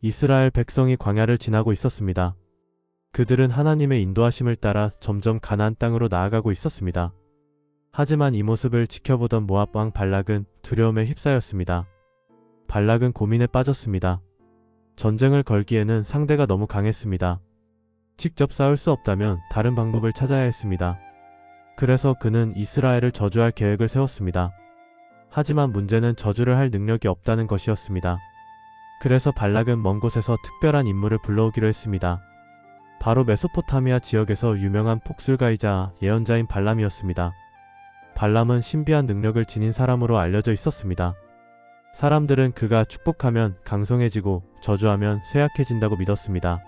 이스라엘 백성이 광야를 지나고 있었습니다. 그들은 하나님의 인도하심을 따라 점점 가나안 땅으로 나아가고 있었습니다. 하지만 이 모습을 지켜보던 모압 왕 발락은 두려움에 휩싸였습니다. 발락은 고민에 빠졌습니다. 전쟁을 걸기에는 상대가 너무 강했습니다. 직접 싸울 수 없다면 다른 방법을 찾아야 했습니다. 그래서 그는 이스라엘을 저주할 계획을 세웠습니다. 하지만 문제는 저주를 할 능력이 없다는 것이었습니다. 그래서 발락은 먼 곳에서 특별한 인물을 불러오기로 했습니다. 바로 메소포타미아 지역에서 유명한 폭술가이자 예언자인 발람이었습니다. 발람은 신비한 능력을 지닌 사람으로 알려져 있었습니다. 사람들은 그가 축복하면 강성해지고 저주하면 쇠약해진다고 믿었습니다.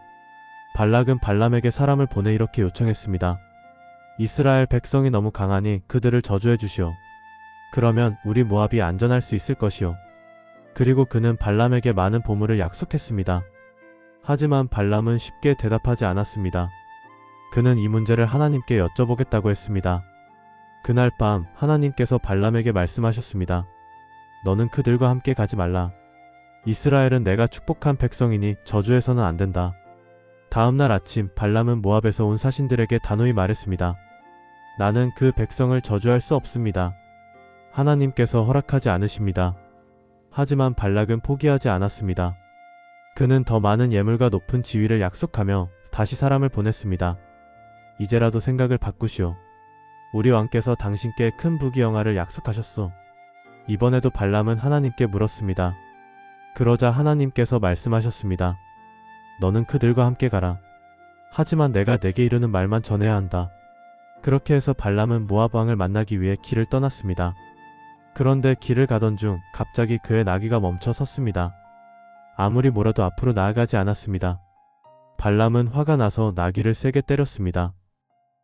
발락은 발람에게 사람을 보내 이렇게 요청했습니다. 이스라엘 백성이 너무 강하니 그들을 저주해 주시오. 그러면 우리 모압이 안전할 수 있을 것이오. 그리고 그는 발람에게 많은 보물을 약속했습니다. 하지만 발람은 쉽게 대답하지 않았습니다. 그는 이 문제를 하나님께 여쭤보겠다고 했습니다. 그날 밤 하나님께서 발람에게 말씀하셨습니다. 너는 그들과 함께 가지 말라. 이스라엘은 내가 축복한 백성이니 저주해서는 안 된다. 다음날 아침 발람은 모압에서 온 사신들에게 단호히 말했습니다. 나는 그 백성을 저주할 수 없습니다. 하나님께서 허락하지 않으십니다. 하지만 발락은 포기하지 않았습니다. 그는 더 많은 예물과 높은 지위를 약속하며 다시 사람을 보냈습니다. 이제라도 생각을 바꾸시오. 우리 왕께서 당신께 큰 부귀영화를 약속하셨소. 이번에도 발람은 하나님께 물었습니다. 그러자 하나님께서 말씀하셨습니다. 너는 그들과 함께 가라. 하지만 내가 내게 이르는 말만 전해야 한다. 그렇게 해서 발람은 모압 왕을 만나기 위해 길을 떠났습니다. 그런데 길을 가던 중 갑자기 그의 나귀가 멈춰 섰습니다. 아무리 몰아도 앞으로 나아가지 않았습니다. 발람은 화가 나서 나귀를 세게 때렸습니다.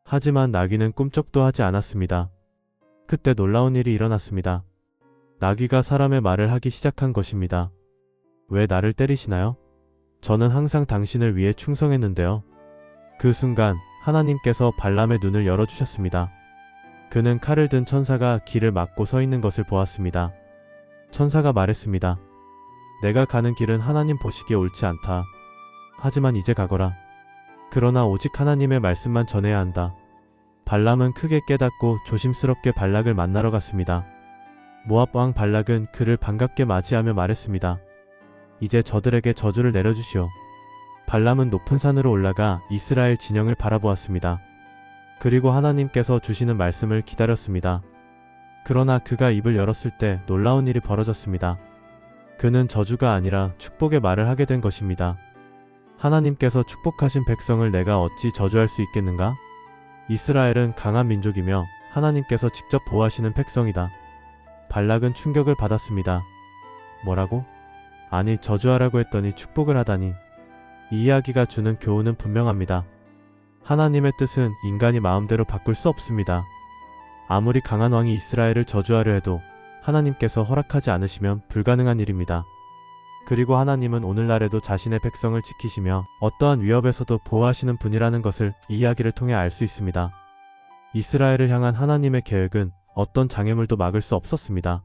하지만 나귀는 꿈쩍도 하지 않았습니다. 그때 놀라운 일이 일어났습니다. 나귀가 사람의 말을 하기 시작한 것입니다. 왜 나를 때리시나요? 저는 항상 당신을 위해 충성했는데요. 그 순간 하나님께서 발람의 눈을 열어주셨습니다. 그는 칼을 든 천사가 길을 막고 서 있는 것을 보았습니다. 천사가 말했습니다. 내가 가는 길은 하나님 보시기에 옳지 않다. 하지만 이제 가거라. 그러나 오직 하나님의 말씀만 전해야 한다. 발람은 크게 깨닫고 조심스럽게 발락을 만나러 갔습니다. 모압 왕 발락은 그를 반갑게 맞이하며 말했습니다. 이제 저들에게 저주를 내려주시오. 발람은 높은 산으로 올라가 이스라엘 진영을 바라보았습니다. 그리고 하나님께서 주시는 말씀을 기다렸습니다. 그러나 그가 입을 열었을 때 놀라운 일이 벌어졌습니다. 그는 저주가 아니라 축복의 말을 하게 된 것입니다. 하나님께서 축복하신 백성을 내가 어찌 저주할 수 있겠는가? 이스라엘은 강한 민족이며 하나님께서 직접 보호하시는 백성이다. 발락은 충격을 받았습니다. 뭐라고? 아니, 저주하라고 했더니 축복을 하다니. 이 이야기가 주는 교훈은 분명합니다. 하나님의 뜻은 인간이 마음대로 바꿀 수 없습니다. 아무리 강한 왕이 이스라엘을 저주하려 해도 하나님께서 허락하지 않으시면 불가능한 일입니다. 그리고 하나님은 오늘날에도 자신의 백성을 지키시며 어떠한 위협에서도 보호하시는 분이라는 것을 이 이야기를 통해 알 수 있습니다. 이스라엘을 향한 하나님의 계획은 어떤 장애물도 막을 수 없었습니다.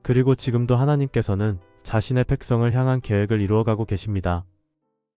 그리고 지금도 하나님께서는 자신의 백성을 향한 계획을 이루어가고 계십니다.